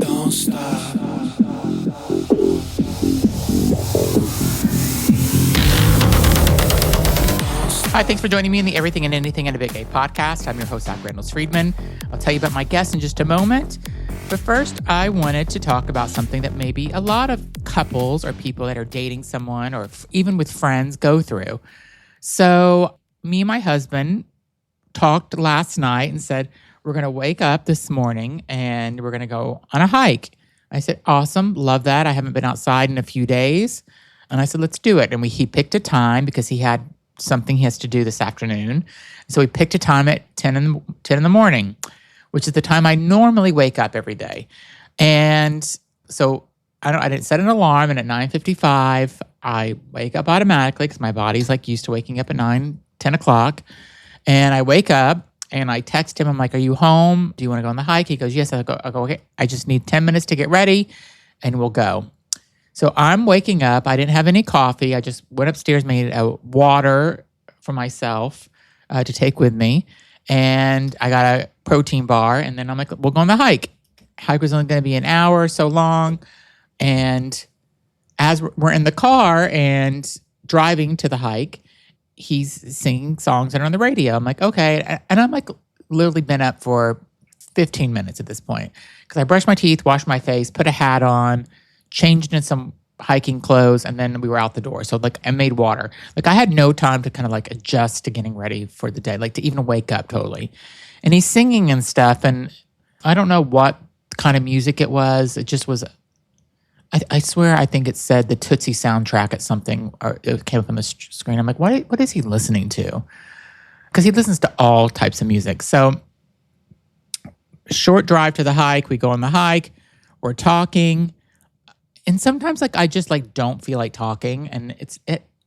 Don't stop. Hi, thanks for joining me in the Everything and Anything and a Big A podcast. I'm your host, Zach Reynolds Friedman. I'll tell you about my guest in just a moment. But first, I wanted to talk about something that maybe a lot of couples or people that are dating someone or even with friends go through. So me and my husband talked last night and said, we're going to wake up this morning and we're going to go on a hike. I said, awesome, love that. I haven't been outside in a few days. And I said, let's do it. And he picked a time because he had something he has to do this afternoon. So we picked a time at 10 in the morning, which is the time I normally wake up every day. And so I didn't set an alarm, and at 9:55, I wake up automatically because my body's like used to waking up at 10 o'clock. And I wake up and I text him. I'm like, are you home? Do you want to go on the hike? He goes, yes. I go, okay. I just need 10 minutes to get ready and we'll go. So I'm waking up. I didn't have any coffee. I just went upstairs, made a water for myself to take with me. And I got a protein bar. And then I'm like, we'll go on the hike. Hike was only going to be an hour or so long. And as we're in the car and driving to the hike, he's singing songs that are on the radio. I'm like, okay. And I'm like literally been up for 15 minutes at this point. Because I brushed my teeth, washed my face, put a hat on, changed in some hiking clothes, and then we were out the door. So I made water. I had no time to kind of adjust to getting ready for the day, to even wake up totally. And he's singing and stuff, and I don't know what kind of music it was. It just was, I swear, I think it said the Tootsie soundtrack at something, or it came up on the screen. I'm like, what is he listening to? Because he listens to all types of music. So short drive to the hike. We go on the hike. We're talking. And sometimes I just don't feel like talking, and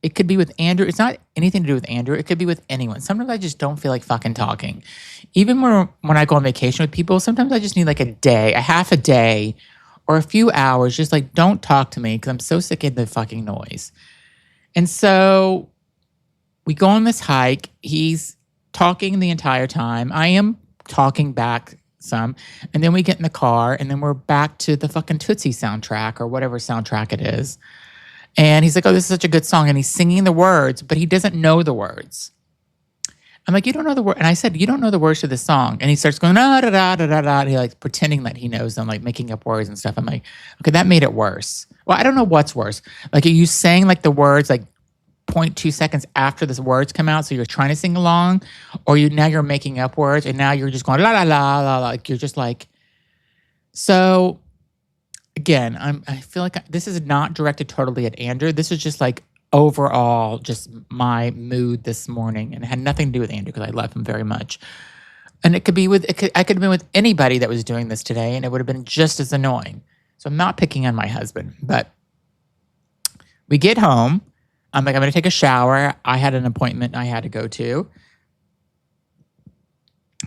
it could be with Andrew. It's not anything to do with Andrew. It could be with anyone. Sometimes I just don't feel like fucking talking. Even when I go on vacation with people, sometimes I just need a day, a half a day, or a few hours. Just don't talk to me because I'm so sick of the fucking noise. And so we go on this hike. He's talking the entire time. I am talking back some, and then we get in the car, and then we're back to the fucking Tootsie soundtrack or whatever soundtrack it is. And he's like, oh, this is such a good song. And he's singing the words, but he doesn't know the words. I'm like, you don't know the word? And I said, you don't know the words to this song. And he starts going, da da da da da da. And he pretending that he knows them, making up words and stuff. I'm like, okay, that made it worse. Well, I don't know what's worse. Are you saying the words 0.2 seconds after the words come out, so you're trying to sing along, or now you're making up words, and now you're just going la la la la la. You're just so. Again, I feel like this is not directed totally at Andrew. This is just overall just my mood this morning, and it had nothing to do with Andrew because I love him very much. And it could be I could have been with anybody that was doing this today, and it would have been just as annoying. So I'm not picking on my husband, but we get home. I'm going to take a shower. I had an appointment I had to go to.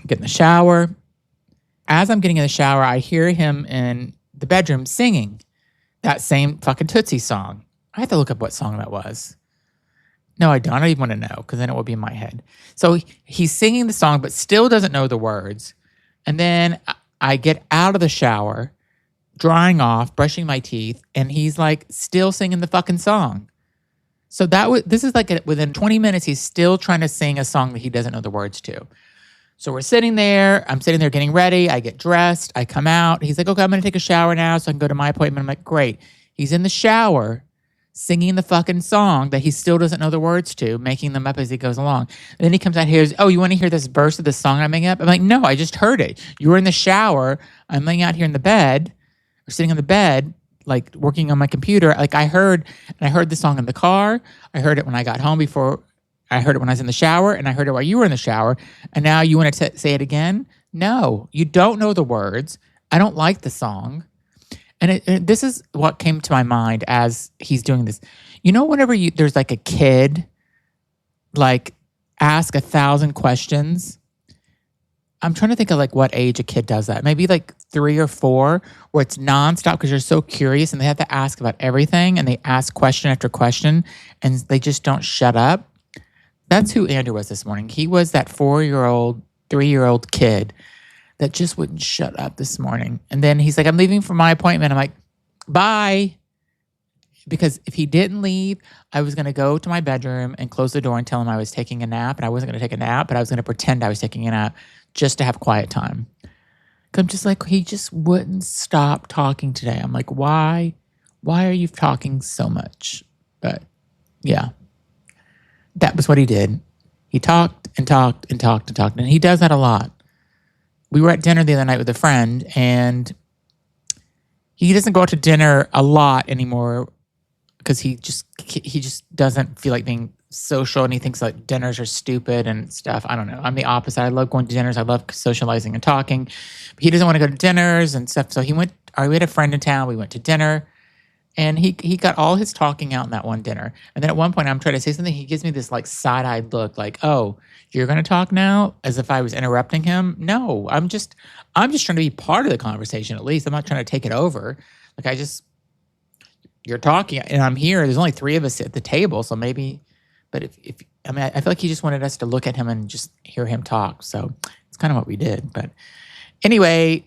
Get in the shower. As I'm getting in the shower, I hear him in the bedroom singing that same fucking Tootsie song. I have to look up what song that was. No, I don't. I don't even want to know because then it will be in my head. So he's singing the song but still doesn't know the words. And then I get out of the shower, drying off, brushing my teeth, and he's still singing the fucking song. So this is within 20 minutes, he's still trying to sing a song that he doesn't know the words to. So we're sitting there. I'm sitting there getting ready. I get dressed. I come out. He's like, okay, I'm going to take a shower now so I can go to my appointment. I'm like, great. He's in the shower singing the fucking song that he still doesn't know the words to, making them up as he goes along. And then he comes out here, oh, you want to hear this verse of the song I'm making up? I'm like, no, I just heard it. You were in the shower. I'm laying out here in the bed, or sitting on the bed, working on my computer. I heard the song in the car. I heard it when I got home before. I heard it when I was in the shower, and I heard it while you were in the shower. And now you want to say it again? No, you don't know the words. I don't like the song. And this is what came to my mind as he's doing this. Whenever there's a kid, ask 1,000 questions. I'm trying to think of what age a kid does that. Maybe 3 or 4, where it's nonstop because you're so curious and they have to ask about everything, and they ask question after question and they just don't shut up. That's who Andrew was this morning. He was that 4-year-old, 3-year-old kid that just wouldn't shut up this morning. And then he's like, I'm leaving for my appointment. I'm like, bye. Because if he didn't leave, I was going to go to my bedroom and close the door and tell him I was taking a nap. And I wasn't going to take a nap, but I was going to pretend I was taking a nap just to have quiet time. I'm just like, he just wouldn't stop talking today. I'm like, why? Why are you talking so much? But yeah, that was what he did. He talked and talked and talked and talked. And he does that a lot. We were at dinner the other night with a friend, and he doesn't go out to dinner a lot anymore because he just doesn't feel like being social, and he thinks like dinners are stupid and stuff. I don't know. I'm the opposite. I love going to dinners. I love socializing and talking. But he doesn't want to go to dinners and stuff. So we had a friend in town. We went to dinner, and he got all his talking out in that one dinner. And then at one point, I'm trying to say something. He gives me this like side-eyed look, like, "Oh, you're going to talk now?" As if I was interrupting him. No, I'm just trying to be part of the conversation. At least I'm not trying to take it over. Like you're talking, and I'm here. There's only 3 of us at the table, so maybe. But I feel like he just wanted us to look at him and just hear him talk. So it's kind of what we did. But anyway,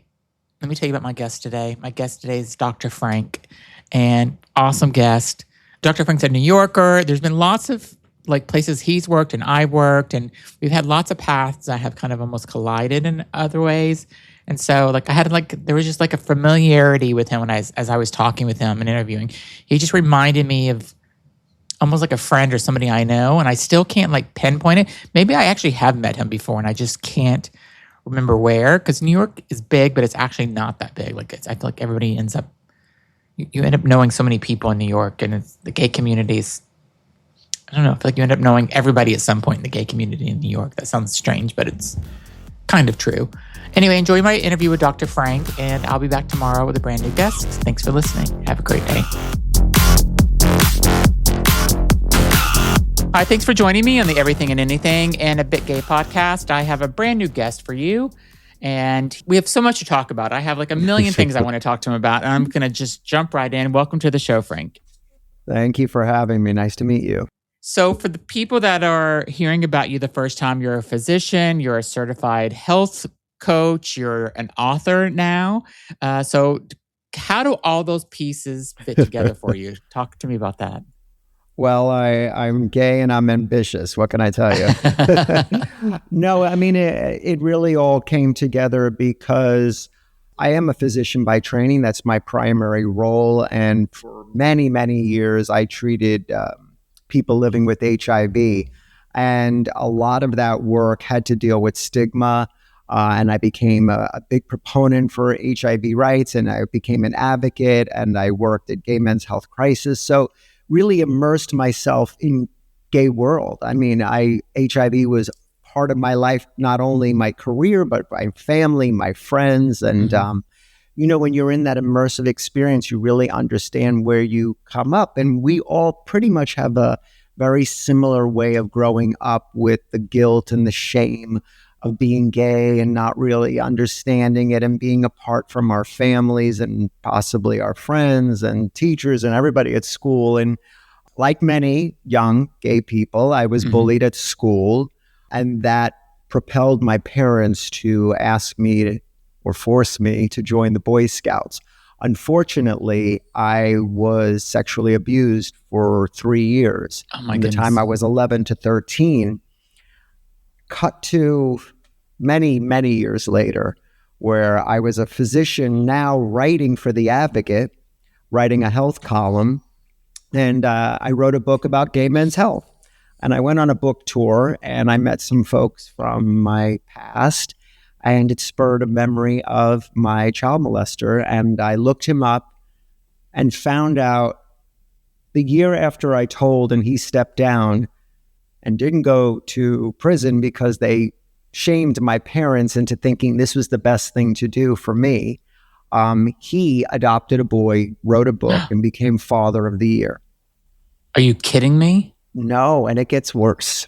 let me tell you about my guest today. My guest today is Dr. Frank, and awesome guest. Dr. Frank's a New Yorker. There's been lots of like places he's worked and I worked, and we've had lots of paths that have kind of almost collided in other ways. And so like there was just like a familiarity with him as I was talking with him and interviewing. He just reminded me of almost like a friend or somebody I know, and I still can't like pinpoint it. Maybe I actually have met him before and I just can't remember where, because New York is big, but it's actually not that big. Like I feel like everybody ends up, you end up knowing so many people in New York, and it's the gay communities. I don't know, I feel like you end up knowing everybody at some point in the gay community in New York. That sounds strange, but it's kind of true. Anyway, enjoy my interview with Dr. Frank, and I'll be back tomorrow with a brand new guest. Thanks for listening. Have a great day. Hi, thanks for joining me on the Everything and Anything and a Bit Gay podcast. I have a brand new guest for you, and we have so much to talk about. I have like a million things I want to talk to him about, and I'm going to just jump right in. Welcome to the show, Frank. Thank you for having me. Nice to meet you. So for the people that are hearing about you the first time, you're a physician, you're a certified health coach, you're an author now. So how do all those pieces fit together for you? Talk to me about that. Well, I'm gay and I'm ambitious. What can I tell you? No, I mean, it really all came together because I am a physician by training. That's my primary role. And for many, many years, I treated people living with HIV. And a lot of that work had to deal with stigma. And I became a big proponent for HIV rights, and I became an advocate, and I worked at Gay Men's Health Crisis. So really immersed myself in gay world. I mean, HIV was part of my life, not only my career, but my family, my friends. And, when you're in that immersive experience, you really understand where you come up. And we all pretty much have a very similar way of growing up with the guilt and the shame of being gay and not really understanding it and being apart from our families and possibly our friends and teachers and everybody at school. And like many young gay people, I was bullied at school, and that propelled my parents to ask me or force me to join the Boy Scouts. Unfortunately, I was sexually abused for 3 years. From the time I was 11 to 13. Cut to many, many years later, where I was a physician now writing for The Advocate, writing a health column, and I wrote a book about gay men's health. And I went on a book tour, and I met some folks from my past, and it spurred a memory of my child molester, and I looked him up and found out the year after I told, and he stepped down and didn't go to prison because they shamed my parents into thinking this was the best thing to do for me. He adopted a boy, wrote a book, and became Father of the Year. Are you kidding me? No, and it gets worse.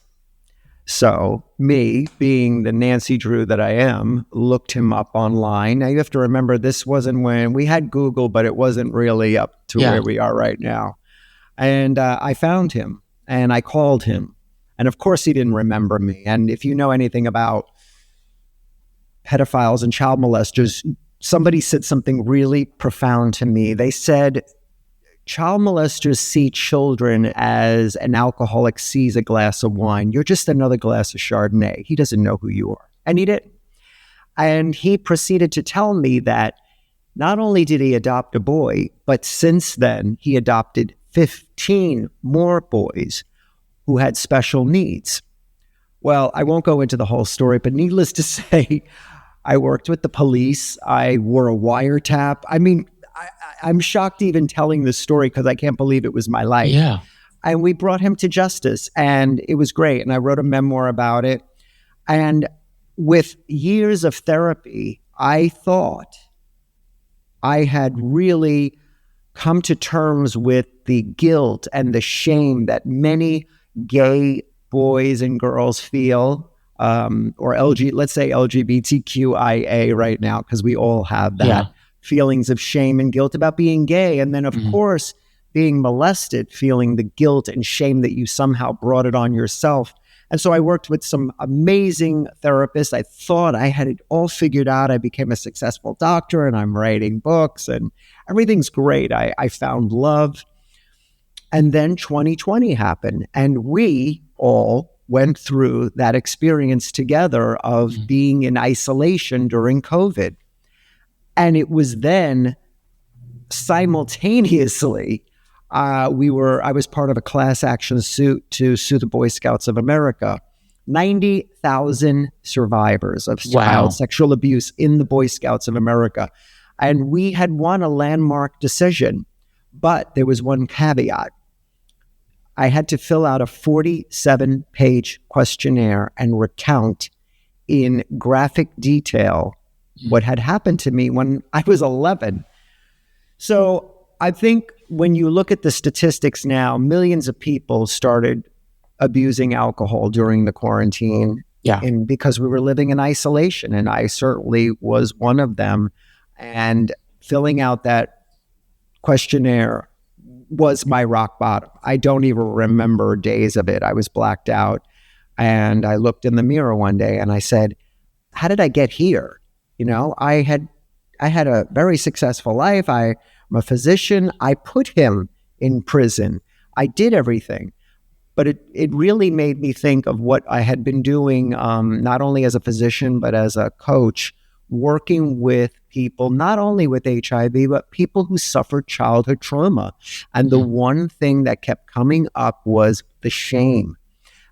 So me, being the Nancy Drew that I am, looked him up online. Now you have to remember, this wasn't when we had Google, but it wasn't really up to where we are right now. And I found him, and I called him. And of course, he didn't remember me. And if you know anything about pedophiles and child molesters, somebody said something really profound to me. They said, child molesters see children as an alcoholic sees a glass of wine. You're just another glass of Chardonnay. He doesn't know who you are. And he didn't. And he proceeded to tell me that not only did he adopt a boy, but since then he adopted 15 more boys who had special needs. Well, I won't go into the whole story, but needless to say, I worked with the police. I wore a wiretap. I mean, I'm shocked even telling this story because I can't believe it was my life. Yeah. And we brought him to justice, and it was great. And I wrote a memoir about it. And with years of therapy, I thought I had really come to terms with the guilt and the shame that many gay boys and girls feel, let's say LGBTQIA right now, because we all have that feelings of shame and guilt about being gay. And then, of course, being molested, feeling the guilt and shame that you somehow brought it on yourself. And so I worked with some amazing therapists. I thought I had it all figured out. I became a successful doctor and I'm writing books and everything's great. I found love. And then 2020 happened and we all went through that experience together of being in isolation during COVID. And it was then simultaneously I was part of a class action suit to sue the Boy Scouts of America. 90,000 survivors of child sexual abuse in the Boy Scouts of America. And we had won a landmark decision, but there was one caveat. I had to fill out a 47-page questionnaire and recount in graphic detail what had happened to me when I was 11. So I think when you look at the statistics now, millions of people started abusing alcohol during the quarantine. And because we were living in isolation, and I certainly was one of them. And filling out that questionnaire was my rock bottom. I don't even remember days of it. I was blacked out. And I looked in the mirror one day and I said, how did I get here? You know, I had a very successful life. I'm a physician. I put him in prison. I did everything. But it really made me think of what I had been doing, not only as a physician, but as a coach, working with people, not only with HIV, but people who suffered childhood trauma. And the one thing that kept coming up was the shame.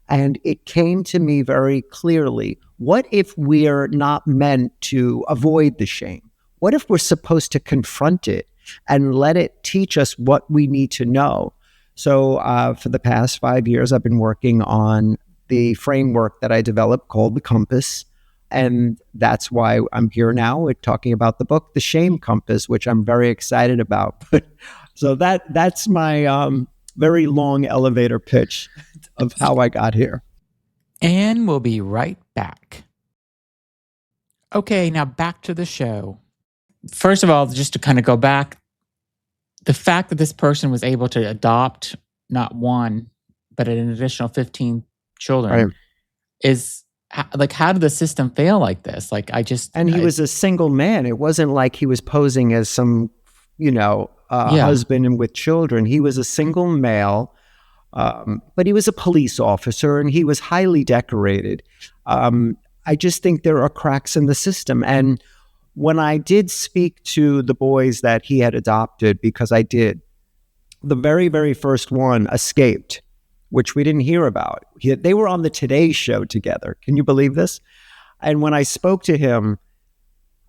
And it came to me very clearly, what if we're not meant to avoid the shame? What if we're supposed to confront it and let it teach us what we need to know? So for the past 5 years, I've been working on the framework that I developed called the Compass. And that's why I'm here now. We're talking about the book, The Shame Compass, which I'm very excited about. So that's my very long elevator pitch of how I got here. And we'll be right back. Okay, now back to the show. First of all, just to kind of go back, the fact that this person was able to adopt not one, but an additional 15 children is like, how did the system fail like this? Like, he was a single man. It wasn't like he was posing as some, husband and with children. He was a single male, but he was a police officer and he was highly decorated. I just think there are cracks in the system. And when I did speak to the boys that he had adopted, because I did, the very, very first one escaped, which we didn't hear about. They were on the Today Show together. Can you believe this? And when I spoke to him,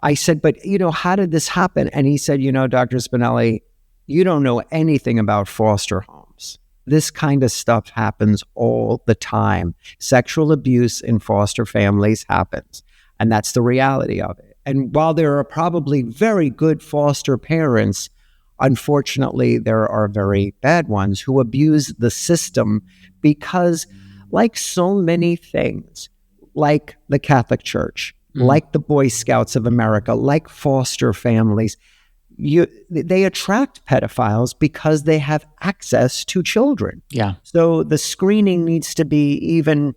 I said, but, how did this happen? And he said, Dr. Spinelli, you don't know anything about foster homes. This kind of stuff happens all the time. Sexual abuse in foster families happens. And that's the reality of it. And while there are probably very good foster parents, unfortunately, there are very bad ones who abuse the system because, like so many things, like the Catholic Church, like the Boy Scouts of America, like foster families, they attract pedophiles because they have access to children. Yeah. So the screening needs to be even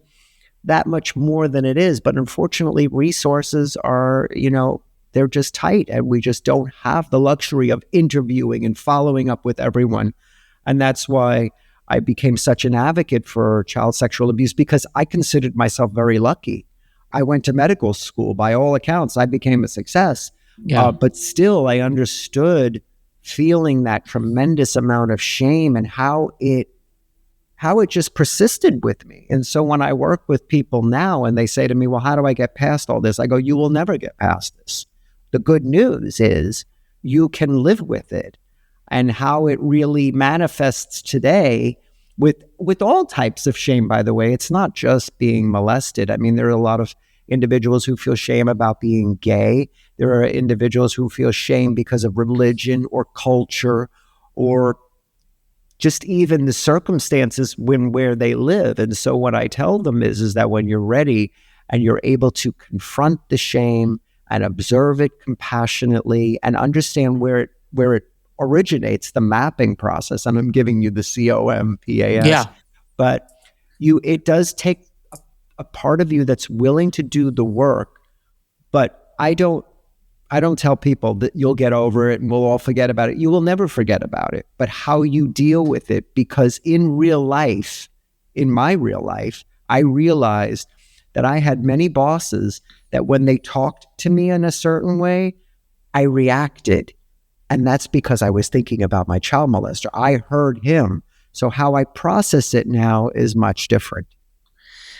that much more than it is. But unfortunately, resources are, they're just tight, and we just don't have the luxury of interviewing and following up with everyone. And that's why I became such an advocate for child sexual abuse, because I considered myself very lucky. I went to medical school. By all accounts, I became a success. Yeah. But still, I understood feeling that tremendous amount of shame and how it just persisted with me. And so when I work with people now and they say to me, well, how do I get past all this? I go, you will never get past this. The good news is you can live with it. And how it really manifests today with all types of shame, by the way. It's not just being molested. I mean, there are a lot of individuals who feel shame about being gay. There are individuals who feel shame because of religion or culture or just even the circumstances where they live. And so what I tell them is that when you're ready and you're able to confront the shame and observe it compassionately and understand where it originates, the mapping process, and I'm giving you the COMPAS. Yeah. But it does take a part of you that's willing to do the work. But I don't tell people that you'll get over it and we'll all forget about it. You will never forget about it. But how you deal with it, because in my real life, I realized that I had many bosses that when they talked to me in a certain way, I reacted. And that's because I was thinking about my child molester. I heard him. So how I process it now is much different.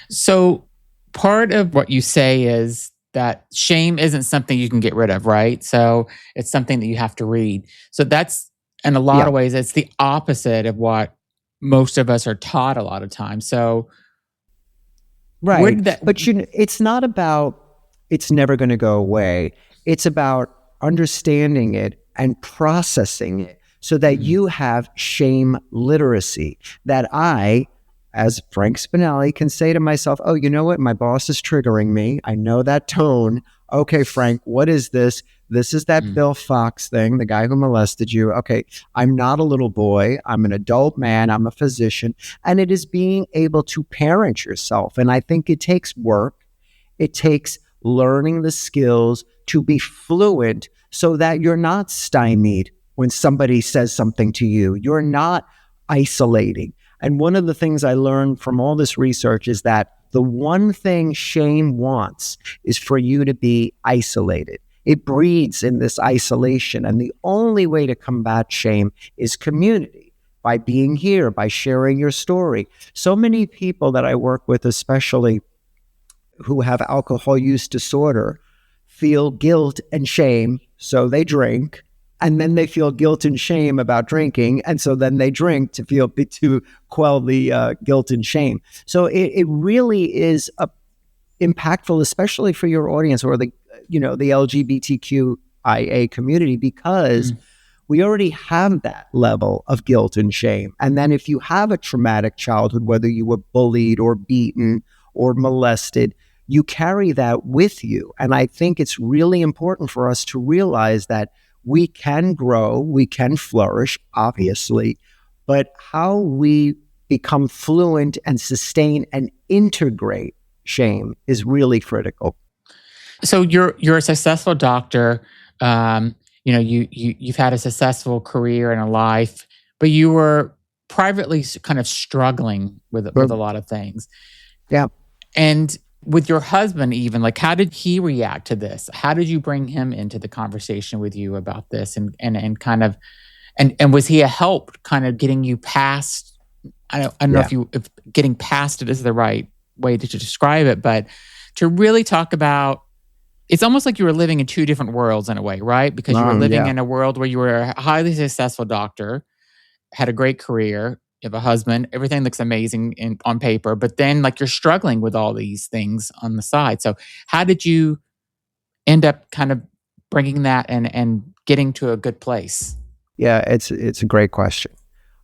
So part of what you say is that shame isn't something you can get rid of, right? So it's something that you have to read. So that's, in a lot of ways, it's the opposite of what most of us are taught a lot of times. So right. But it's not about it's never going to go away. It's about understanding it and processing it so that you have shame literacy, that I, as Frank Spinelli, can say to myself, oh, you know what? My boss is triggering me. I know that tone. Okay, Frank, what is this? This is that Bill Fox thing, the guy who molested you. Okay, I'm not a little boy. I'm an adult man. I'm a physician. And it is being able to parent yourself. And I think it takes work. It takes learning the skills to be fluent so that you're not stymied when somebody says something to you. You're not isolating. And one of the things I learned from all this research is that the one thing shame wants is for you to be isolated. It breeds in this isolation. And the only way to combat shame is community, by being here, by sharing your story. So many people that I work with, especially who have alcohol use disorder, feel guilt and shame, so they drink, and then they feel guilt and shame about drinking, and so then they drink to quell the guilt and shame. So it really is impactful, especially for your audience or the LGBTQIA community, because we already have that level of guilt and shame. And then if you have a traumatic childhood, whether you were bullied or beaten or molested, you carry that with you. And I think it's really important for us to realize that we can grow, we can flourish, obviously, but how we become fluent and sustain and integrate shame is really critical. So you're a successful doctor. You've had a successful career and a life, but you were privately kind of struggling with a lot of things. Yeah. And with your husband, even, like, how did he react to this? How did you bring him into the conversation with you about this, and was he a help kind of getting you past? I don't know if getting past it is the right way to describe it, but to really talk about. It's almost like you were living in two different worlds in a way, right? Because you were living in a world where you were a highly successful doctor, had a great career, you have a husband, everything looks amazing on paper, but then like you're struggling with all these things on the side. So how did you end up kind of bringing that and getting to a good place? Yeah, it's a great question.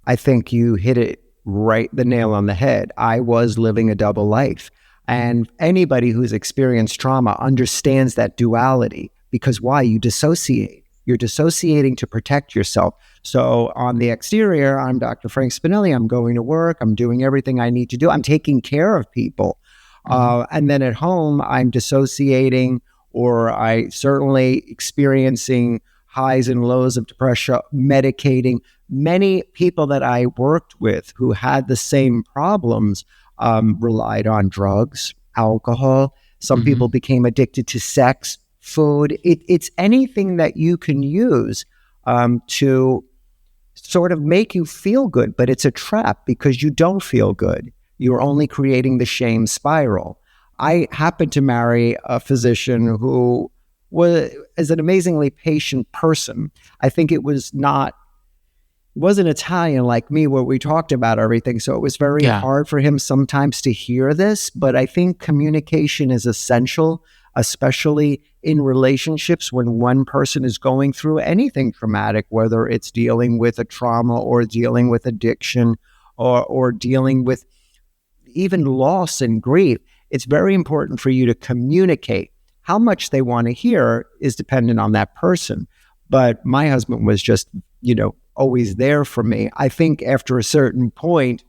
I think you hit it the nail on the head. I was living a double life. And anybody who's experienced trauma understands that duality, because why? You dissociate. You're dissociating to protect yourself. So on the exterior, I'm Dr. Frank Spinelli. I'm going to work. I'm doing everything I need to do. I'm taking care of people. And then at home, I'm dissociating, or I certainly experiencing highs and lows of depression, medicating. Many people that I worked with who had the same problems relied on drugs, alcohol. Some people became addicted to sex, food. It's anything that you can use to sort of make you feel good, but it's a trap because you don't feel good. You're only creating the shame spiral. I happened to marry a physician who is an amazingly patient person. I think it wasn't Italian like me where we talked about everything. So it was very hard for him sometimes to hear this, but I think communication is essential, especially in relationships when one person is going through anything traumatic, whether it's dealing with a trauma or dealing with addiction or dealing with even loss and grief. It's very important for you to communicate. How much they want to hear is dependent on that person. But my husband was just, always there for me. I think after a certain point,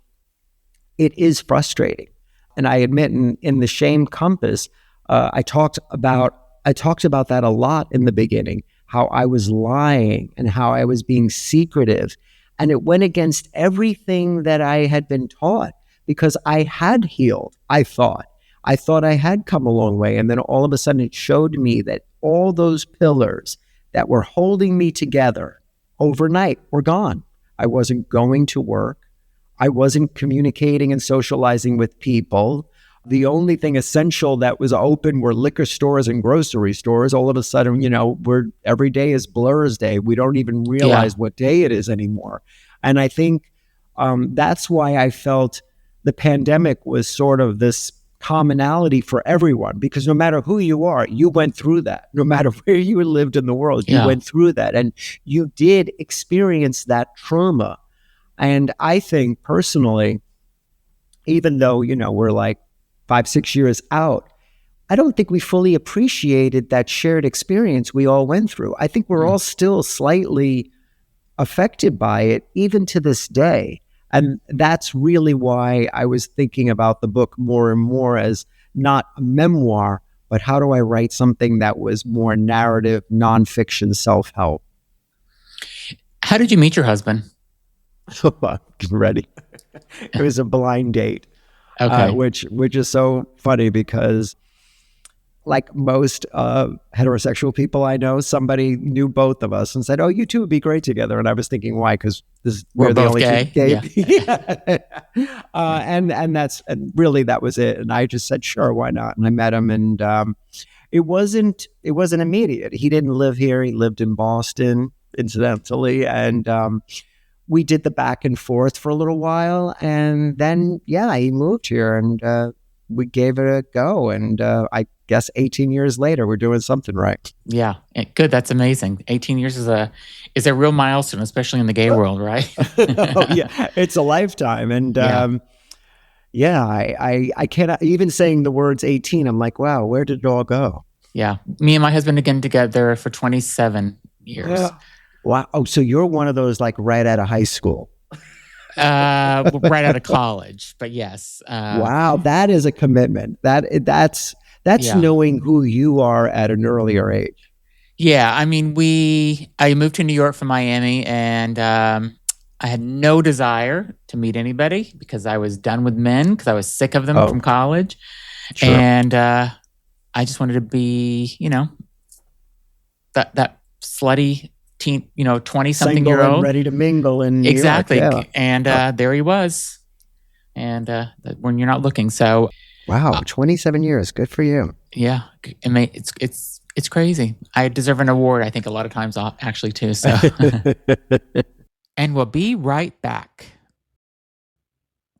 it is frustrating. And I admit in the shame compass, I talked about that a lot in the beginning, how I was lying and how I was being secretive. And it went against everything that I had been taught because I had healed, I thought. I thought I had come a long way. And then all of a sudden it showed me that all those pillars that were holding me together overnight were gone. I wasn't going to work. I wasn't communicating and socializing with people. The only thing essential that was open were liquor stores and grocery stores. All of a sudden, every day is Blur's Day. We don't even realize what day it is anymore. And I think that's why I felt the pandemic was sort of this commonality for everyone, because no matter who you are, you went through that. No matter where you lived in the world, you went through that. And you did experience that trauma. And I think personally, even though, we're like 5-6 years out, I don't think we fully appreciated that shared experience we all went through. I think we're all still slightly affected by it, even to this day. And that's really why I was thinking about the book more and more as not a memoir, but how do I write something that was more narrative, nonfiction, self-help? How did you meet your husband? Get ready. It was a blind date, okay. Which is so funny because like most heterosexual people I know, somebody knew both of us and said, "Oh, you two would be great together." And I was thinking, why? Because we're the only gay. Yeah. And really that was it. And I just said, "Sure, why not?" And I met him, and it wasn't immediate. He didn't live here. He lived in Boston, incidentally, and we did the back and forth for a little while, and then he moved here, and we gave it a go, and I guess 18 years later, we're doing something right. Yeah, good. That's amazing. 18 years is a real milestone, especially in the gay world, right? Oh, yeah, it's a lifetime, and I cannot even saying the words 18. I'm like, wow, where did it all go? Yeah, me and my husband again together for 27 years. Yeah. Wow. Oh, so you're one of those like right out of high school. Right out of college, but yes. Wow, that is a commitment. That's knowing who you are at an earlier age. Yeah, I mean, I moved to New York from Miami, and I had no desire to meet anybody because I was done with men because I was sick of them from college, and I just wanted to be, that slutty teen, 20-something year old, ready to mingle in exactly. New York, and there he was, and when you're not looking. So wow, 27 years, good for you. Yeah, it's crazy. I deserve an award, I think, a lot of times, actually, too. So, and we'll be right back.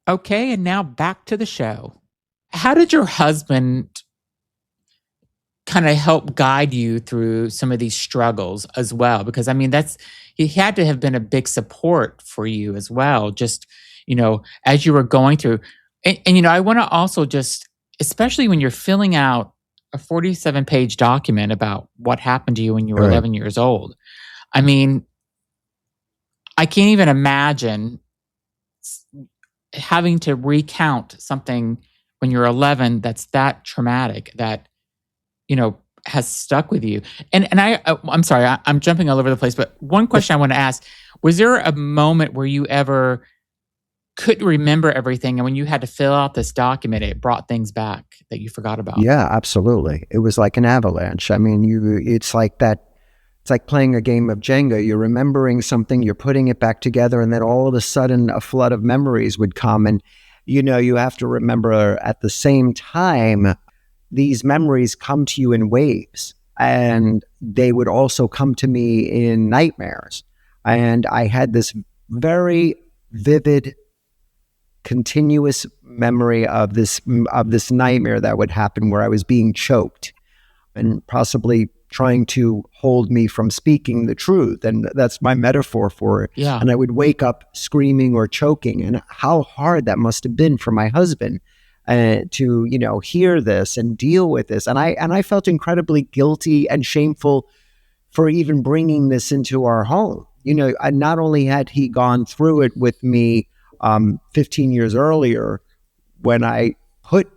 Okay, and now back to the show. How did your husband kind of help guide you through some of these struggles as well? Because I mean, he had to have been a big support for you as well, just, as you were going through. And I want to also just, especially when you're filling out a 47-page document about what happened to you when you were 11 years old. I mean, I can't even imagine having to recount something when you're 11 that's that traumatic that, has stuck with you. And I'm sorry, I'm jumping all over the place, but one question I want to ask, was there a moment where you ever couldn't remember everything, and when you had to fill out this document, it brought things back that you forgot about? Yeah, absolutely. It was like an avalanche. I mean, it's like that. It's like playing a game of Jenga. You're remembering something, you're putting it back together, and then all of a sudden a flood of memories would come. And, you have to remember at the same time, these memories come to you in waves, and they would also come to me in nightmares. And I had this very vivid, continuous memory of this nightmare that would happen where I was being choked and possibly trying to hold me from speaking the truth. And that's my metaphor for it. Yeah. And I would wake up screaming or choking, and how hard that must have been for my husband to, hear this and deal with this. And I felt incredibly guilty and shameful for even bringing this into our home. Not only had he gone through it with me 15 years earlier when I put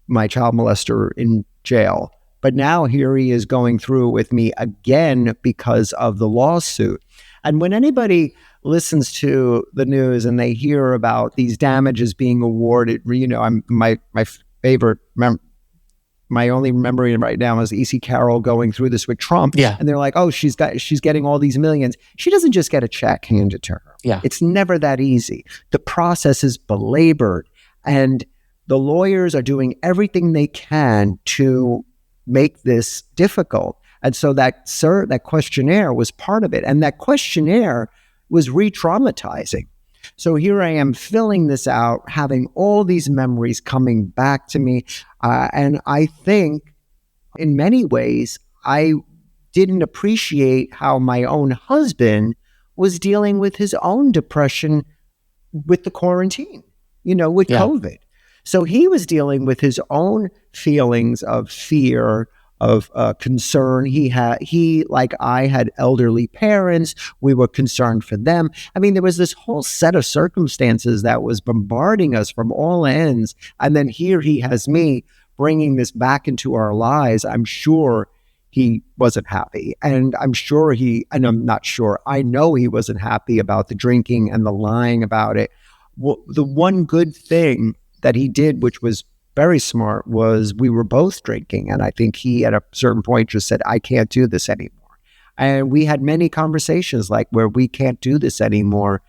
my child molester in jail, but now here he is going through it with me again because of the lawsuit. And when anybody listens to the news and they hear about these damages being awarded, my favorite my only memory right now is E.C. Carroll going through this with Trump. Yeah. And they're like, oh, she's getting all these millions. She doesn't just get a check handed to her. Yeah. It's never that easy. The process is belabored, and the lawyers are doing everything they can to make this difficult. And so that questionnaire was part of it. And that questionnaire was re-traumatizing. So here I am filling this out, having all these memories coming back to me. And I think in many ways, I didn't appreciate how my own husband was dealing with his own depression with the quarantine, with COVID. So he was dealing with his own feelings of fear, of concern. He, like I, had elderly parents. We were concerned for them. I mean, there was this whole set of circumstances that was bombarding us from all ends. And then here he has me bringing this back into our lives. I'm sure he wasn't happy. And I'm not sure, I know he wasn't happy about the drinking and the lying about it. Well, the one good thing that he did, which was very smart, was we were both drinking. And I think he at a certain point just said, I can't do this anymore. And we had many conversations like where we can't do this anymore.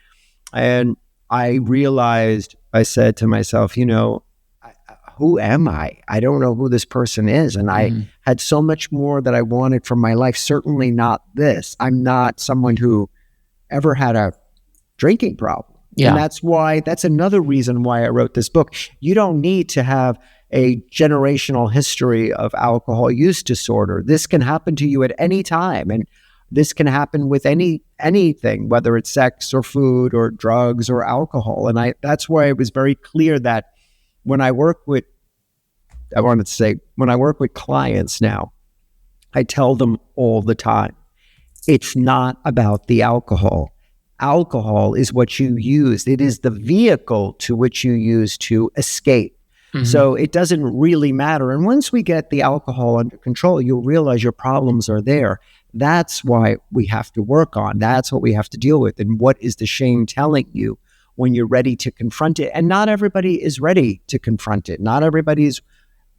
And I realized, I said to myself, who am I? I don't know who this person is. And I had so much more that I wanted from my life. Certainly not this. I'm not someone who ever had a drinking problem. Yeah. And that's another reason why I wrote this book. You don't need to have a generational history of alcohol use disorder. This can happen to you at any time. And this can happen with anything, whether it's sex or food or drugs or alcohol. And that's why it was very clear that when I work with clients now, I tell them all the time, it's not about the alcohol. Alcohol is what you use. It is the vehicle to which you use to escape. Mm-hmm. So it doesn't really matter. And once we get the alcohol under control, you'll realize your problems are there. That's why we have to work on. That's what we have to deal with. And what is the shame telling you when you're ready to confront it? And not everybody is ready to confront it. Not everybody is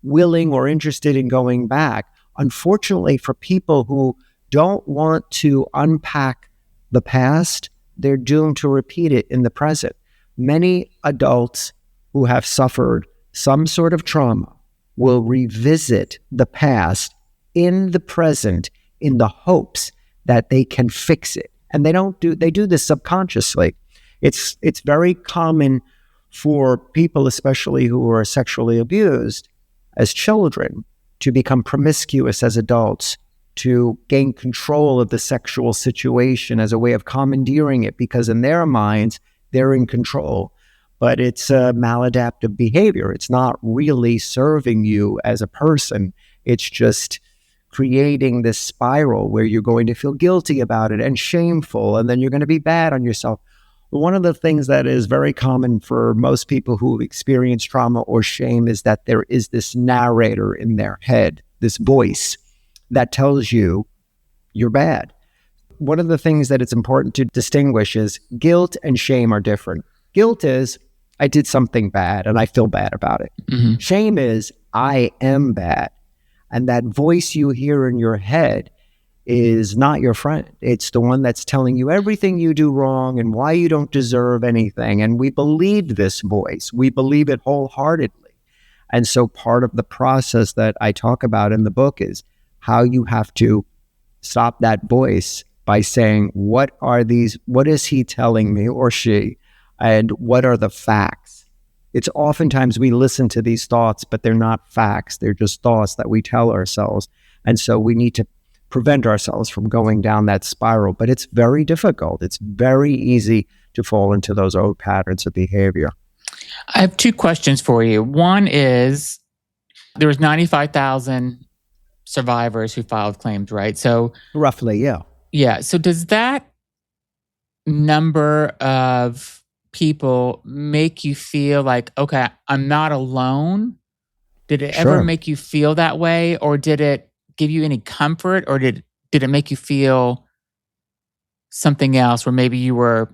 willing or interested in going back. Unfortunately, for people who don't want to unpack the past, they're doomed to repeat it in the present. Many adults who have suffered some sort of trauma will revisit the past in the present in the hopes that they can fix it. And they do this subconsciously. It's very common for people, especially who are sexually abused as children, to become promiscuous as adults, to gain control of the sexual situation as a way of commandeering it, because in their minds, they're in control. But it's a maladaptive behavior. It's not really serving you as a person. It's just creating this spiral where you're going to feel guilty about it and shameful, and then you're going to be bad on yourself. One of the things that is very common for most people who experience trauma or shame is that there is this narrator in their head, this voice that tells you you're bad. One of the things that it's important to distinguish is guilt and shame are different. Guilt is, I did something bad and I feel bad about it. Mm-hmm. Shame is, I am bad. And that voice you hear in your head is not your friend. It's the one that's telling you everything you do wrong and why you don't deserve anything. And we believe this voice. We believe it wholeheartedly. And so part of the process that I talk about in the book is how you have to stop that voice by saying, what is he telling me or she? And what are the facts? It's oftentimes we listen to these thoughts, but they're not facts. They're just thoughts that we tell ourselves. And so we need to prevent ourselves from going down that spiral. But it's very difficult. It's very easy to fall into those old patterns of behavior. I have two questions for you. One is, there was 95,000 survivors who filed claims, right? So roughly, yeah. Yeah. So does that number of people make you feel like, okay, I'm not alone? Did it ever make you feel that way? Or did it give you any comfort? Or did it make you feel something else where maybe you were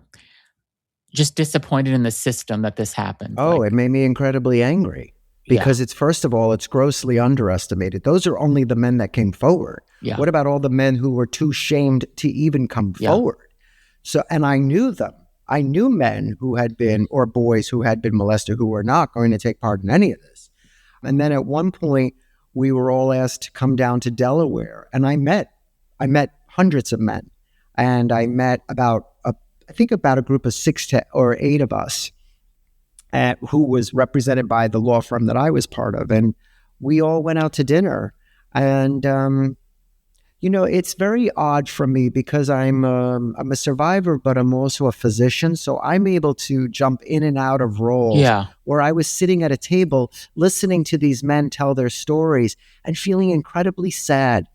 just disappointed in the system that this happened? Oh, it made me incredibly angry. Because it's, first of all, it's grossly underestimated. Those are only the men that came forward. Yeah. What about all the men who were too shamed to even come forward? So, and I knew them. I knew men who had been, or boys who had been molested, who were not going to take part in any of this. And then at one point, we were all asked to come down to Delaware. And I met hundreds of men. And I met about a group of 6 or 8 of us. Who was represented by the law firm that I was part of. And we all went out to dinner. And, it's very odd for me because I'm a survivor, but I'm also a physician. So I'm able to jump in and out of roles where I was sitting at a table listening to these men tell their stories and feeling incredibly sad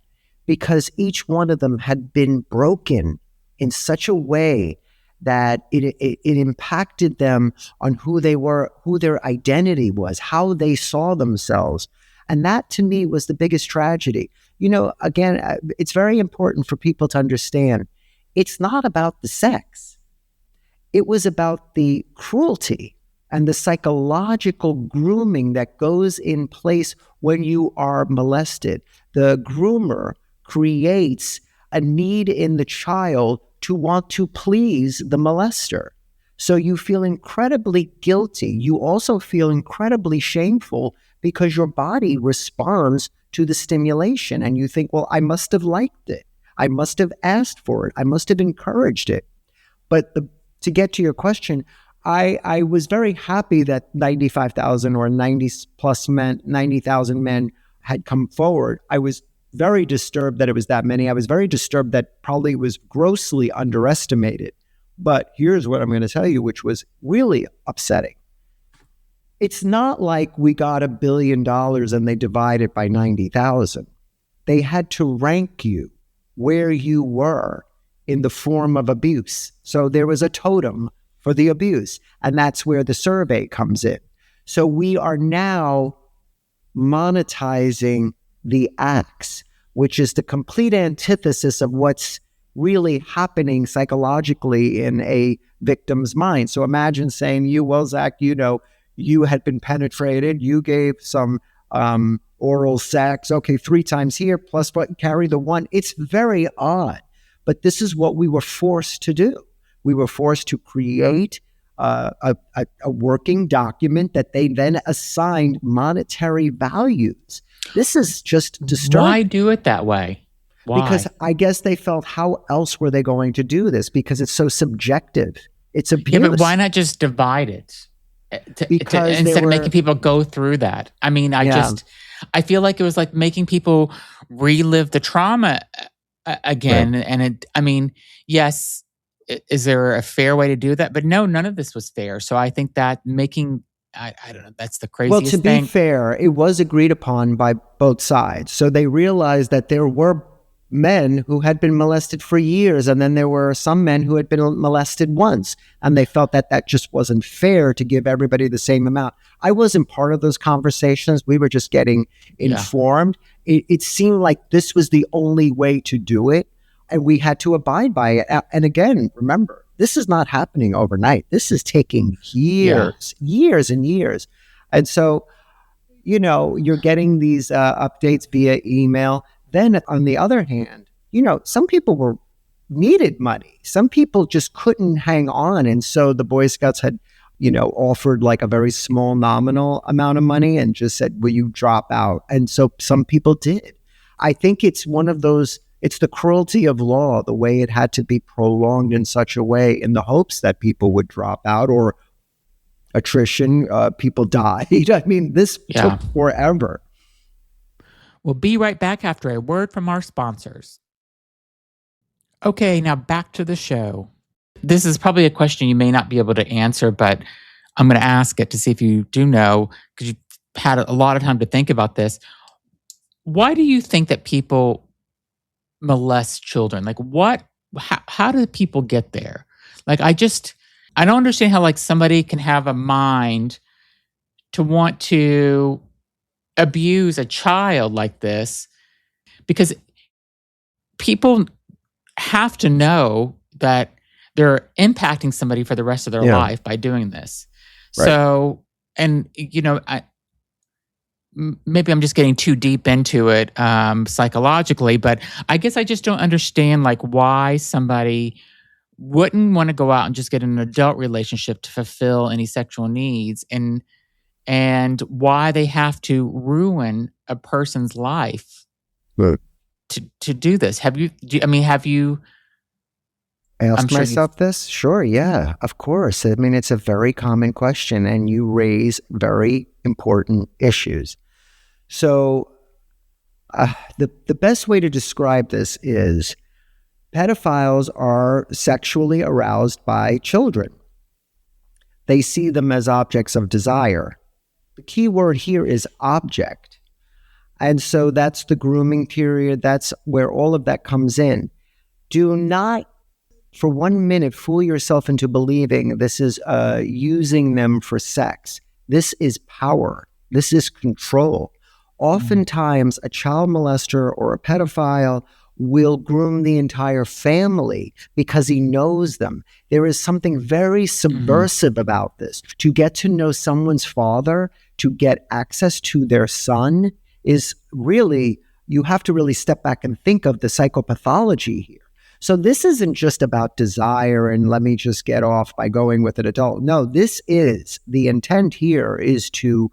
because each one of them had been broken in such a way that it impacted them on who they were, who their identity was, how they saw themselves. And that to me was the biggest tragedy. Again, it's very important for people to understand it's not about the sex. It was about the cruelty and the psychological grooming that goes in place when you are molested. The groomer creates a need in the child to want to please the molester. So you feel incredibly guilty. You also feel incredibly shameful because your body responds to the stimulation. And you think, well, I must have liked it. I must have asked for it. I must have encouraged it. But to get to your question, I was very happy that 95,000 or 90,000 men had come forward. I was very disturbed that it was that many. I was very disturbed that probably it was grossly underestimated. But here's what I'm going to tell you, which was really upsetting. It's not like we got $1 billion and they divide it by 90,000. They had to rank you where you were in the form of abuse. So there was a totem for the abuse, and that's where the survey comes in. So we are now monetizing the acts, which is the complete antithesis of what's really happening psychologically in a victim's mind. So imagine saying, well, Zach, you had been penetrated, you gave some oral sex, okay, 3 times here, plus what, carry the 1. It's very odd, but this is what we were forced to do. We were forced to create a working document that they then assigned monetary values. This is just disturbing. Why do it that way? Why? Because I guess they felt, how else were they going to do this? Because it's so subjective. It's abuse. Yeah, but why not just divide it? Instead of making people go through that. I mean, I feel like it was like making people relive the trauma again. Right. And yes, is there a fair way to do that? But no, none of this was fair. So I think that I don't know, that's the craziest thing. Well, to be fair, it was agreed upon by both sides. So they realized that there were men who had been molested for years, and then there were some men who had been molested once, and they felt that that just wasn't fair to give everybody the same amount. I wasn't part of those conversations. We were just getting informed. It seemed like this was the only way to do it, and we had to abide by it. And again, remember, this is not happening overnight. This is taking years and years. And so, you're getting these updates via email. Then on the other hand, some people needed money. Some people just couldn't hang on. And so the Boy Scouts had, offered like a very small nominal amount of money and just said, will you drop out? And so some people did. I think it's it's the cruelty of law, the way it had to be prolonged in such a way in the hopes that people would drop out, or attrition, people died. I mean, this took forever. We'll be right back after a word from our sponsors. Okay, now back to the show. This is probably a question you may not be able to answer, but I'm going to ask it to see if you do know, because you've had a lot of time to think about this. Why do you think that people molest children? Like, how do people get there? Like, I don't understand how like somebody can have a mind to want to abuse a child like this, because people have to know that they're impacting somebody for the rest of their life by doing this. Right. So, and maybe I'm just getting too deep into it psychologically, but I guess I just don't understand like why somebody wouldn't want to go out and just get an adult relationship to fulfill any sexual needs, and why they have to ruin a person's life to do this. Have you asked myself this? Sure, yeah, of course. I mean, it's a very common question, and you raise very important issues. So the best way to describe this is pedophiles are sexually aroused by children. They see them as objects of desire. The key word here is object. And so that's the grooming period. That's where all of that comes in. Do not, for 1 minute, fool yourself into believing this is using them for sex. This is power. This is control. Oftentimes, a child molester or a pedophile will groom the entire family because he knows them. There is something very subversive about this. To get to know someone's father, to get access to their son, is really, you have to really step back and think of the psychopathology here. So this isn't just about desire and let me just get off by going with an adult. No, the intent here is to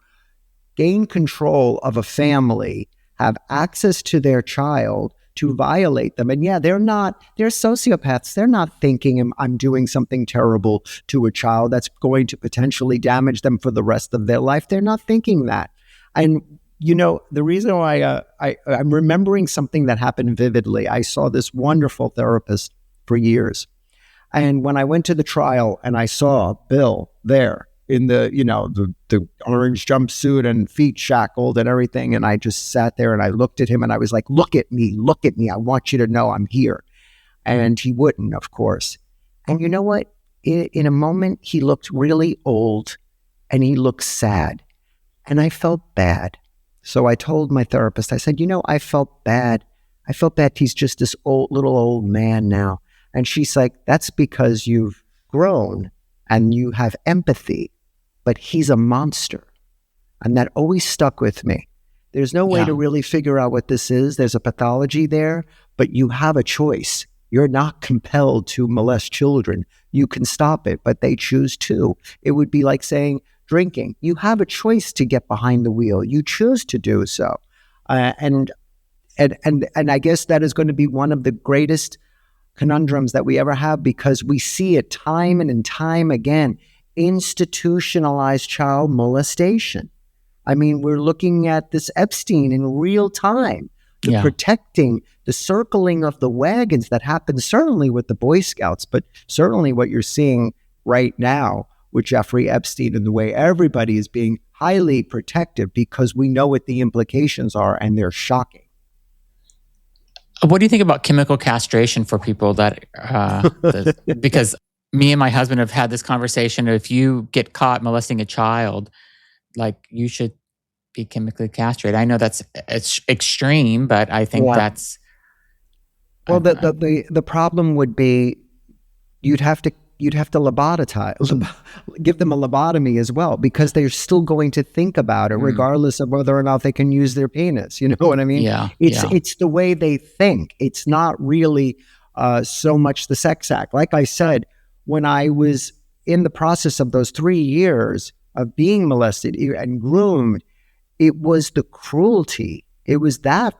gain control of a family, have access to their child, to violate them. And they're sociopaths. They're not thinking I'm doing something terrible to a child that's going to potentially damage them for the rest of their life. They're not thinking that. And, the reason why I'm remembering something that happened vividly. I saw this wonderful therapist for years. And when I went to the trial and I saw Bill there in the orange jumpsuit and feet shackled and everything, and I just sat there and I looked at him and I was like, look at me. I want you to know I'm here. And he wouldn't, of course. And you know what? In a moment, he looked really old and he looked sad. And I felt bad. So I told my therapist, I said, I felt bad. I felt bad he's just this little old man now. And she's like, that's because you've grown and you have empathy, but he's a monster. And that always stuck with me. There's no way to really figure out what this is. There's a pathology there, but you have a choice. You're not compelled to molest children. You can stop it, but they choose to. It would be like saying drinking. You have a choice to get behind the wheel. You choose to do so. And I guess that is going to be one of the greatest conundrums that we ever have, because we see it time and time again. Institutionalized child molestation. I mean, we're looking at this Epstein in real time, the protecting, the circling of the wagons that happened certainly with the Boy Scouts, but certainly what you're seeing right now with Jeffrey Epstein and the way everybody is being highly protective because we know what the implications are and they're shocking. What do you think about chemical castration for people because me and my husband have had this conversation. If you get caught molesting a child, like you should be chemically castrated. I know it's extreme, but I think that's. Well, the problem would be you'd have to lobotomize, give them a lobotomy as well, because they're still going to think about it, regardless of whether or not they can use their penis. You know what I mean? Yeah. It's the way they think. It's not really so much the sex act. Like I said, when I was in the process of those 3 years of being molested and groomed, it was the cruelty. It was that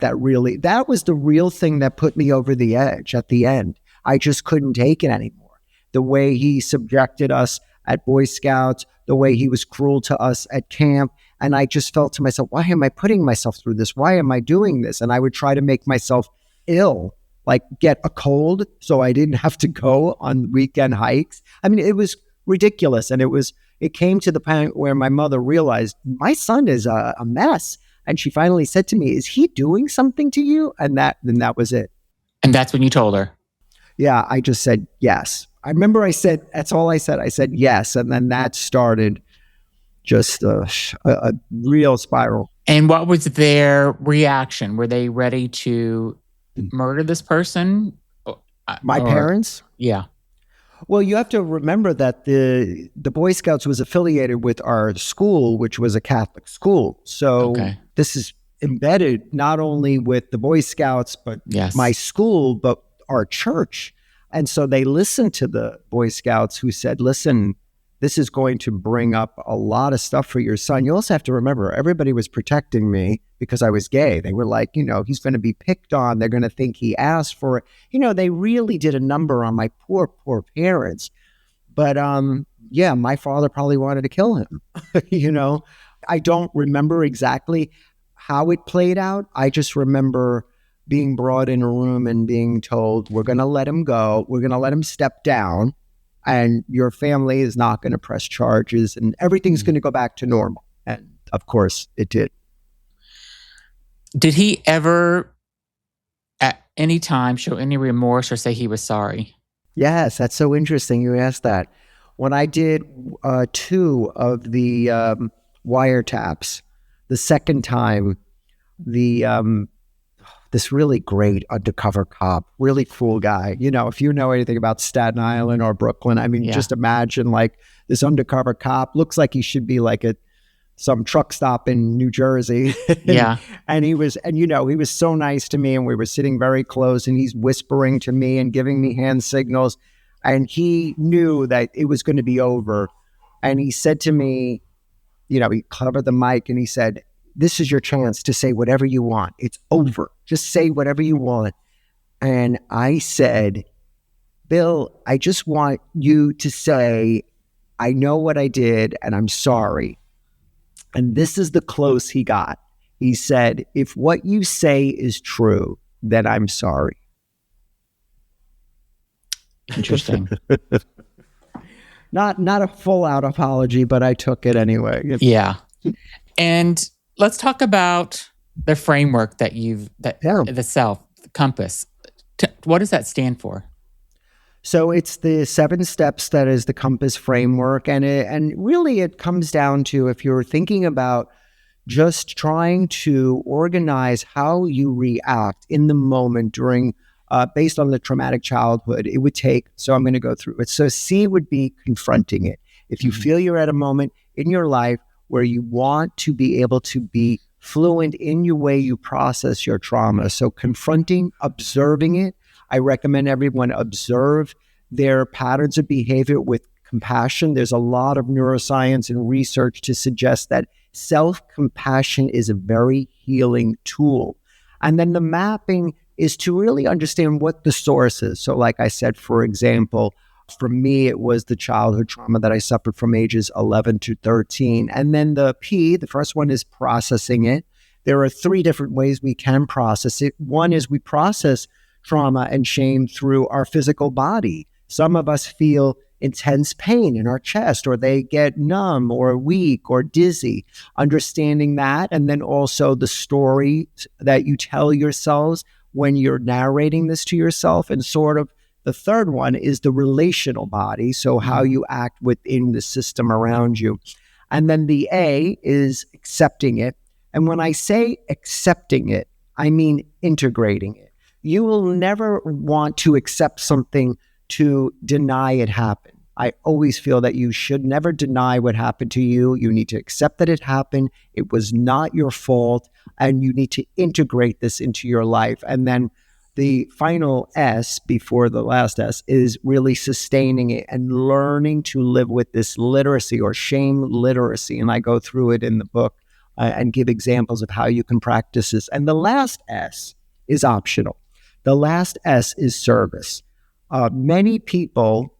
was the real thing that put me over the edge at the end. I just couldn't take it anymore. The way he subjected us at Boy Scouts, the way he was cruel to us at camp. And I just felt to myself, why am I putting myself through this? Why am I doing this? And I would try to make myself ill, like get a cold so I didn't have to go on weekend hikes. I mean, it was ridiculous. And it came to the point where my mother realized my son is a mess. And she finally said to me, is he doing something to you? And then that was it. And that's when you told her? Yeah, I just said yes. I remember that's all I said. I said yes. And then that started just a real spiral. And what was their reaction? Were they ready to murder this person? My parents? Yeah. Well, you have to remember that the Boy Scouts was affiliated with our school, which was a Catholic school. So This is embedded not only with the Boy Scouts, but my school, but our church. And so they listened to the Boy Scouts who said, listen, this is going to bring up a lot of stuff for your son. You also have to remember, everybody was protecting me because I was gay. They were like, he's going to be picked on. They're going to think he asked for it. They really did a number on my poor, poor parents. But my father probably wanted to kill him. I don't remember exactly how it played out. I just remember being brought in a room and being told, we're going to let him go. We're going to let him step down. And your family is not going to press charges and everything's going to go back to normal. And of course it did. Did he ever at any time show any remorse or say he was sorry? Yes, that's so interesting you asked that. When I did 2 of the wiretaps, the second time, this really great undercover cop, really cool guy. If you know anything about Staten Island or Brooklyn, I mean, just imagine like this undercover cop looks like he should be like at some truck stop in New Jersey. And he was so nice to me, and we were sitting very close, and he's whispering to me and giving me hand signals. And he knew that it was going to be over. And he said to me, he covered the mic and he said, this is your chance to say whatever you want. It's over. Just say whatever you want. And I said, Bill, I just want you to say, I know what I did and I'm sorry. And this is the close he got. He said, if what you say is true, then I'm sorry. Interesting. Not a full out apology, but I took it anyway. Yeah. And let's talk about the framework the self, the compass. What does that stand for? So it's the 7 steps that is the compass framework. And really it comes down to, if you're thinking about just trying to organize how you react in the moment during, based on the traumatic childhood, it would take, so I'm going to go through it. So C would be confronting it. If you feel you're at a moment in your life where you want to be able to be fluent in your way you process your trauma. So confronting, observing it. I recommend everyone observe their patterns of behavior with compassion. There's a lot of neuroscience and research to suggest that self-compassion is a very healing tool. And then the mapping is to really understand what the source is. So like I said, for example, for me, it was the childhood trauma that I suffered from ages 11 to 13. And then the P, the first one is processing it. There are 3 different ways we can process it. One is we process trauma and shame through our physical body. Some of us feel intense pain in our chest, or they get numb or weak or dizzy. Understanding that, and then also the stories that you tell yourselves when you're narrating this to yourself. And sort of the third one is the relational body. So how you act within the system around you. And then the A is accepting it. And when I say accepting it, I mean integrating it. You will never want to accept something to deny it happened. I always feel that you should never deny what happened to you. You need to accept that it happened. It was not your fault. And you need to integrate this into your life. And then the final S before the last S is really sustaining it and learning to live with this literacy or shame literacy. And I go through it in the book and give examples of how you can practice this. And the last S is optional. The last S is service. Many people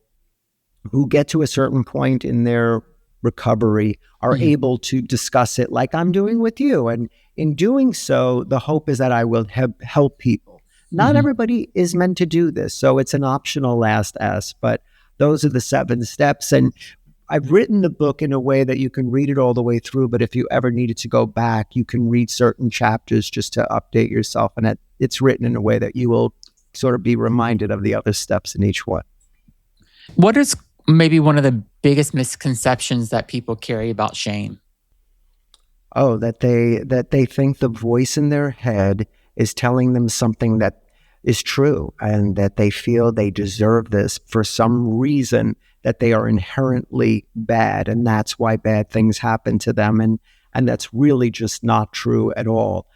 who get to a certain point in their recovery are able to discuss it like I'm doing with you. And in doing so, the hope is that I will help people. Not everybody is meant to do this, so it's an optional last S, but those are the 7 steps. And I've written the book in a way that you can read it all the way through, but if you ever needed to go back, you can read certain chapters just to update yourself. And it's written in a way that you will sort of be reminded of the other steps in each one. What is maybe one of the biggest misconceptions that people carry about shame? Oh, that they think the voice in their head is telling them something that is true and that they feel they deserve this for some reason, that they are inherently bad and that's why bad things happen to them. And that's really just not true at all.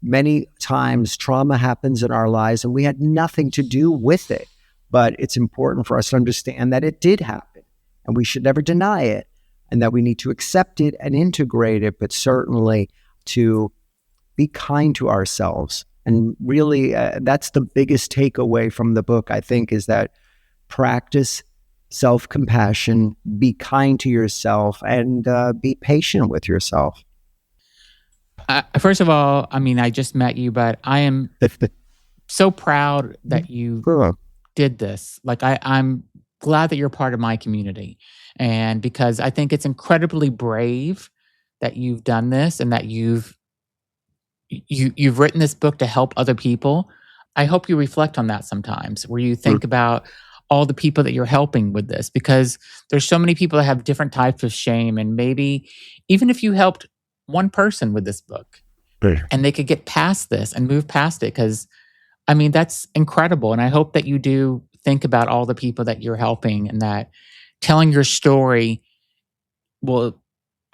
Many times trauma happens in our lives and we had nothing to do with it, but it's important for us to understand that it did happen and we should never deny it and that we need to accept it and integrate it, but certainly to be kind to ourselves. And really, that's the biggest takeaway from the book, I think, is that practice self-compassion, be kind to yourself, and be patient with yourself. First of all, I mean, I just met you, but I am so proud that you did this. Like, I'm glad that you're part of my community. And because I think it's incredibly brave that you've done this and that you've written this book to help other people. I hope you reflect on that sometimes, where you think about all the people that you're helping with this, because there's so many people that have different types of shame. And maybe even if you helped one person with this book and they could get past this and move past it, because I mean, that's incredible. And I hope that you do think about all the people that you're helping and that telling your story will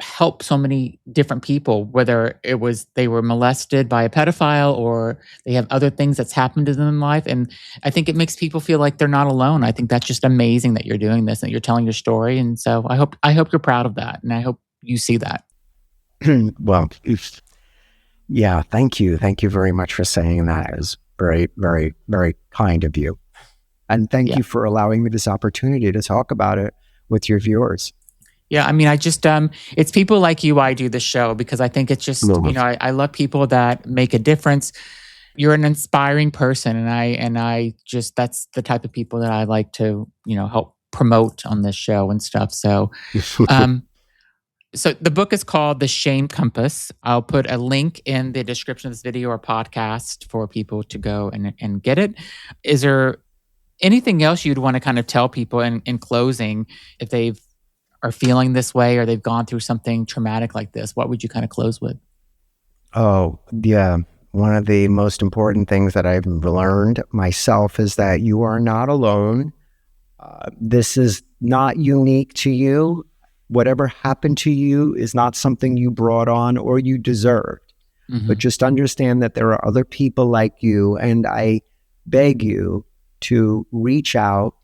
help so many different people, whether it was they were molested by a pedophile or they have other things that's happened to them in life. And I think it makes people feel like they're not alone. I think that's just amazing that you're doing this and that you're telling your story. And so I hope you're proud of that. And I hope you see that. Well, yeah, thank you. Thank you very much for saying that. It was very, very, very kind of you. And thank you for allowing me this opportunity to talk about it with your viewers. Yeah, I mean, I just, it's people like you I do this show because I think it's just, I love people that make a difference. You're an inspiring person and I just, that's the type of people that I like to, help promote on this show and stuff. So, so the book is called The Shame Compass. I'll put a link in the description of this video or podcast for people to go and get it. Is there anything else you'd want to kind of tell people in closing if they've are feeling this way or they've gone through something traumatic like this? What would you kind of close with? Oh, yeah. One of the most important things that I've learned myself is that you are not alone. This is not unique to you. Whatever happened to you is not something you brought on or you deserved. But just understand that there are other people like you, and I beg you to reach out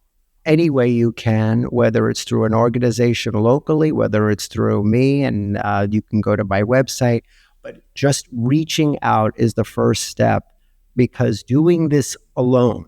any way you can, whether it's through an organization locally, whether it's through me, and you can go to my website. But just reaching out is the first step, because doing this alone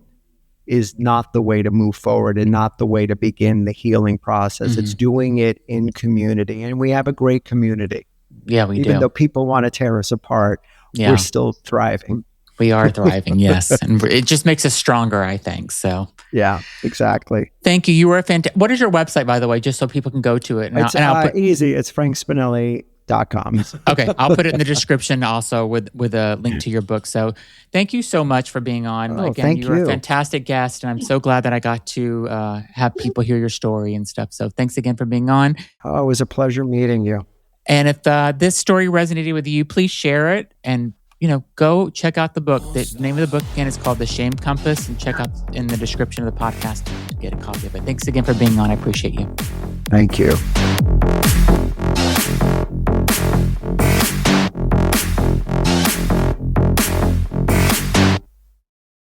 is not the way to move forward and not the way to begin the healing process. It's doing it in community, and we have a great community. Yeah, we do. Even though people want to tear us apart, we're still thriving. We are thriving, yes. And it just makes us stronger, I think. So, yeah, exactly. Thank you. You were fantastic. What is your website, by the way, just so people can go to it? It's easy. It's frankspinelli.com. convict.com. Okay, I'll put it in the description also with a link to your book. So thank you so much for being on. Oh, Again, thank you were you. a fantastic guest, and I'm so glad that I got to have people hear your story and stuff. So thanks again for being on. Oh, it was a pleasure meeting you. And if this story resonated with you, please share it and go check out the book. The name of the book again is called The Shame Compass, and check out in the description of the podcast to get a copy of it. Thanks again for being on. I appreciate you. Thank you.